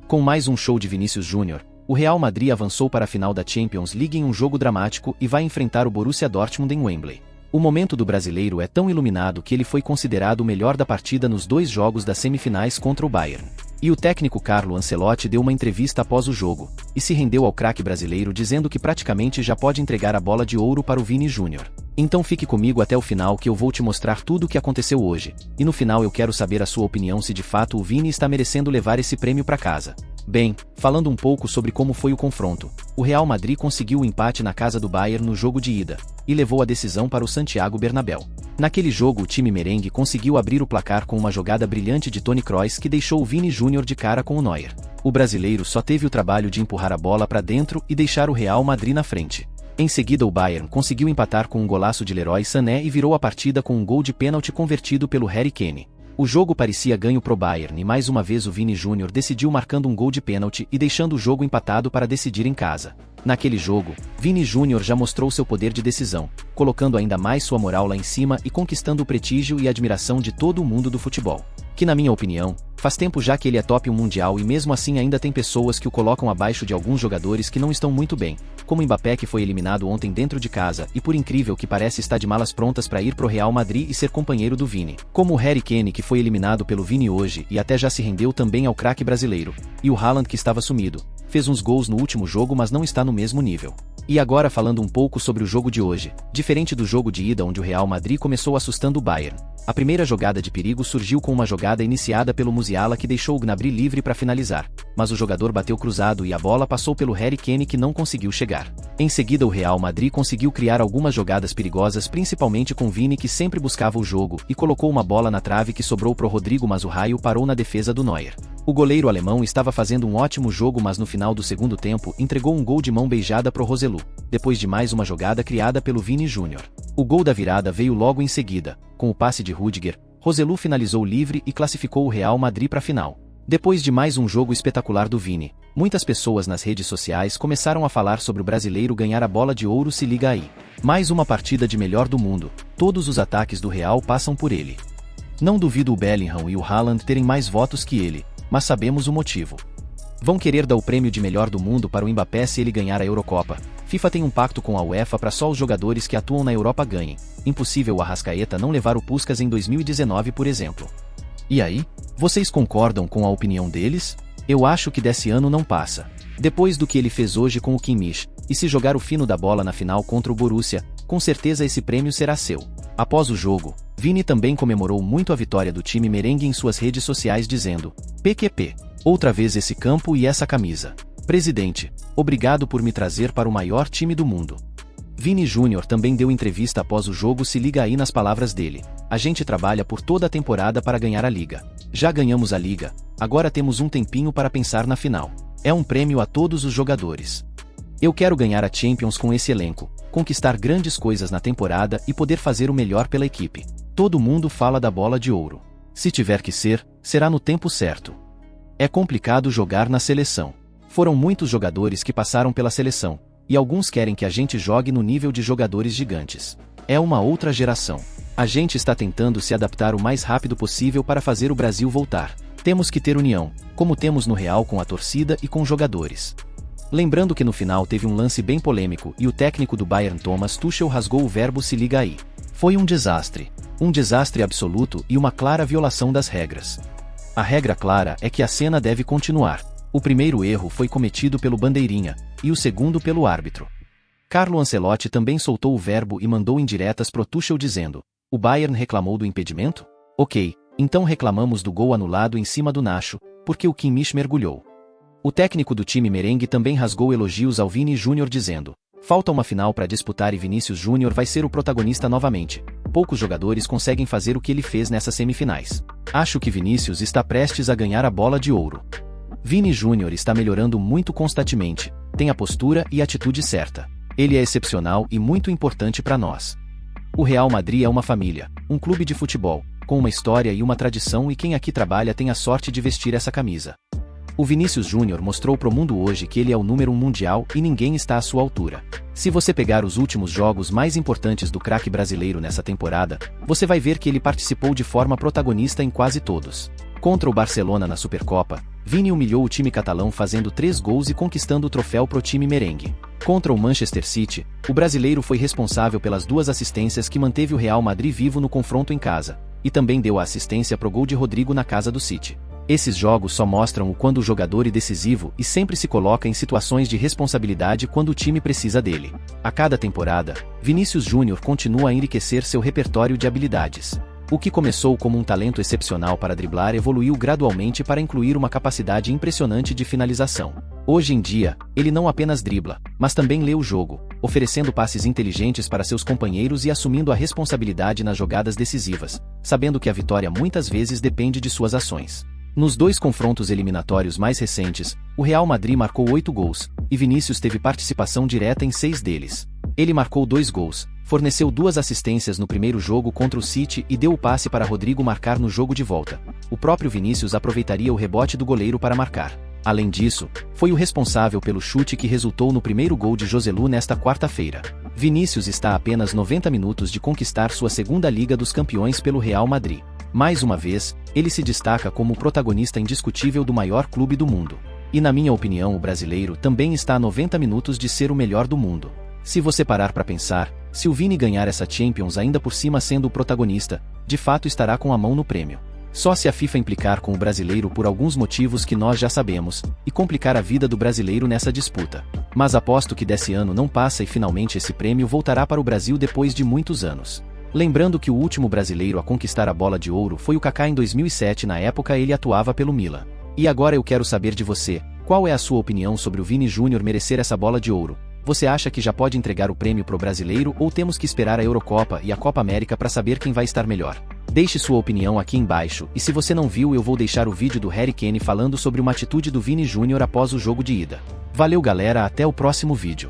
Com mais um show de Vinícius Júnior, o Real Madrid avançou para a final da Champions League em um jogo dramático e vai enfrentar o Borussia Dortmund em Wembley. O momento do brasileiro é tão iluminado que ele foi considerado o melhor da partida nos 2 jogos das semifinais contra o Bayern. E o técnico Carlo Ancelotti deu uma entrevista após o jogo, e se rendeu ao craque brasileiro dizendo que praticamente já pode entregar a bola de ouro para o Vini Júnior. Então fique comigo até o final que eu vou te mostrar tudo o que aconteceu hoje, e no final eu quero saber a sua opinião se de fato o Vini está merecendo levar esse prêmio para casa. Bem, falando um pouco sobre como foi o confronto, o Real Madrid conseguiu o empate na casa do Bayern no jogo de ida, e levou a decisão para o Santiago Bernabéu. Naquele jogo o time merengue conseguiu abrir o placar com uma jogada brilhante de Toni Kroos que deixou o Vini Júnior de cara com o Neuer. O brasileiro só teve o trabalho de empurrar a bola para dentro e deixar o Real Madrid na frente. Em seguida o Bayern conseguiu empatar com um golaço de Leroy Sané e virou a partida com um gol de pênalti convertido pelo Harry Kane. O jogo parecia ganho pro Bayern e mais uma vez o Vini Júnior decidiu marcando um gol de pênalti e deixando o jogo empatado para decidir em casa. Naquele jogo, Vini Júnior já mostrou seu poder de decisão, colocando ainda mais sua moral lá em cima e conquistando o prestígio e admiração de todo o mundo do futebol. Que na minha opinião, faz tempo já que ele é top 1 mundial e mesmo assim ainda tem pessoas que o colocam abaixo de alguns jogadores que não estão muito bem, como Mbappé que foi eliminado ontem dentro de casa e por incrível que pareça está de malas prontas para ir pro Real Madrid e ser companheiro do Vini, como o Harry Kane que foi eliminado pelo Vini hoje e até já se rendeu também ao craque brasileiro, e o Haaland que estava sumido, fez uns gols no último jogo mas não está no mesmo nível. E agora falando um pouco sobre o jogo de hoje, diferente do jogo de ida onde o Real Madrid começou assustando o Bayern. A primeira jogada de perigo surgiu com uma jogada iniciada pelo Musiala que deixou o Gnabry livre para finalizar, mas o jogador bateu cruzado e a bola passou pelo Harry Kane que não conseguiu chegar. Em seguida o Real Madrid conseguiu criar algumas jogadas perigosas principalmente com Vini que sempre buscava o jogo e colocou uma bola na trave que sobrou pro Rodrigo mas o raio parou na defesa do Neuer. O goleiro alemão estava fazendo um ótimo jogo mas no final do segundo tempo entregou um gol de mão beijada pro Roselu, depois de mais uma jogada criada pelo Vini Júnior. O gol da virada veio logo em seguida, com o passe de Rüdiger, Roselu finalizou livre e classificou o Real Madrid para a final. Depois de mais um jogo espetacular do Vini, muitas pessoas nas redes sociais começaram a falar sobre o brasileiro ganhar a bola de ouro. Se liga aí. Mais uma partida de melhor do mundo, todos os ataques do Real passam por ele. Não duvido o Bellingham e o Haaland terem mais votos que ele, mas sabemos o motivo. Vão querer dar o prêmio de melhor do mundo para o Mbappé se ele ganhar a Eurocopa. FIFA tem um pacto com a UEFA para só os jogadores que atuam na Europa ganhem. Impossível o Arrascaeta não levar o Puskás em 2019 por exemplo. E aí? Vocês concordam com a opinião deles? Eu acho que desse ano não passa. Depois do que ele fez hoje com o Kimmich, e se jogar o fino da bola na final contra o Borussia, com certeza esse prêmio será seu. Após o jogo, Vini também comemorou muito a vitória do time merengue em suas redes sociais dizendo: PQP. Outra vez esse campo e essa camisa. Presidente, obrigado por me trazer para o maior time do mundo. Vini Júnior também deu entrevista após o jogo. Se liga aí nas palavras dele. A gente trabalha por toda a temporada para ganhar a Liga. Já ganhamos a Liga, agora temos um tempinho para pensar na final. É um prêmio a todos os jogadores. Eu quero ganhar a Champions com esse elenco, conquistar grandes coisas na temporada e poder fazer o melhor pela equipe. Todo mundo fala da bola de ouro. Se tiver que ser, será no tempo certo. É complicado jogar na seleção. Foram muitos jogadores que passaram pela seleção, e alguns querem que a gente jogue no nível de jogadores gigantes. É uma outra geração. A gente está tentando se adaptar o mais rápido possível para fazer o Brasil voltar. Temos que ter união, como temos no Real com a torcida e com jogadores. Lembrando que no final teve um lance bem polêmico e o técnico do Bayern Thomas Tuchel rasgou o verbo se liga aí. Foi um desastre absoluto e uma clara violação das regras. A regra clara é que a cena deve continuar. O primeiro erro foi cometido pelo bandeirinha, e o segundo pelo árbitro. Carlo Ancelotti também soltou o verbo e mandou indiretas pro Tuchel dizendo: o Bayern reclamou do impedimento? Ok, então reclamamos do gol anulado em cima do Nacho, porque o Kimmich mergulhou. O técnico do time merengue também rasgou elogios ao Vini Júnior dizendo: falta uma final para disputar e Vinícius Júnior vai ser o protagonista novamente. Poucos jogadores conseguem fazer o que ele fez nessas semifinais. Acho que Vinícius está prestes a ganhar a bola de ouro. Vini Júnior está melhorando muito constantemente, tem a postura e a atitude certa. Ele é excepcional e muito importante para nós. O Real Madrid é uma família, um clube de futebol, com uma história e uma tradição e quem aqui trabalha tem a sorte de vestir essa camisa. O Vinícius Júnior mostrou pro mundo hoje que ele é o número 1 mundial e ninguém está à sua altura. Se você pegar os últimos jogos mais importantes do craque brasileiro nessa temporada, você vai ver que ele participou de forma protagonista em quase todos. Contra o Barcelona na Supercopa, Vini humilhou o time catalão fazendo 3 gols e conquistando o troféu pro time merengue. Contra o Manchester City, o brasileiro foi responsável pelas 2 assistências que manteve o Real Madrid vivo no confronto em casa, e também deu a assistência pro gol de Rodrigo na casa do City. Esses jogos só mostram o quando o jogador é decisivo e sempre se coloca em situações de responsabilidade quando o time precisa dele. A cada temporada, Vinícius Júnior continua a enriquecer seu repertório de habilidades. O que começou como um talento excepcional para driblar evoluiu gradualmente para incluir uma capacidade impressionante de finalização. Hoje em dia, ele não apenas dribla, mas também lê o jogo, oferecendo passes inteligentes para seus companheiros e assumindo a responsabilidade nas jogadas decisivas, sabendo que a vitória muitas vezes depende de suas ações. Nos 2 confrontos eliminatórios mais recentes, o Real Madrid marcou 8 gols, e Vinícius teve participação direta em 6 deles. Ele marcou 2 gols, forneceu 2 assistências no primeiro jogo contra o City e deu o passe para Rodrigo marcar no jogo de volta. O próprio Vinícius aproveitaria o rebote do goleiro para marcar. Além disso, foi o responsável pelo chute que resultou no primeiro gol de Joselu nesta quarta-feira. Vinícius está a apenas 90 minutos de conquistar sua segunda Liga dos Campeões pelo Real Madrid. Mais uma vez, ele se destaca como o protagonista indiscutível do maior clube do mundo. E na minha opinião o brasileiro também está a 90 minutos de ser o melhor do mundo. Se você parar para pensar, se o Vini ganhar essa Champions ainda por cima sendo o protagonista, de fato estará com a mão no prêmio. Só se a FIFA implicar com o brasileiro por alguns motivos que nós já sabemos, e complicar a vida do brasileiro nessa disputa. Mas aposto que desse ano não passa e finalmente esse prêmio voltará para o Brasil depois de muitos anos. Lembrando que o último brasileiro a conquistar a bola de ouro foi o Kaká em 2007, na época ele atuava pelo Milan. E agora eu quero saber de você, qual é a sua opinião sobre o Vini Júnior merecer essa bola de ouro? Você acha que já pode entregar o prêmio pro brasileiro ou temos que esperar a Eurocopa e a Copa América para saber quem vai estar melhor? Deixe sua opinião aqui embaixo e se você não viu eu vou deixar o vídeo do Harry Kane falando sobre uma atitude do Vini Júnior após o jogo de ida. Valeu galera, até o próximo vídeo.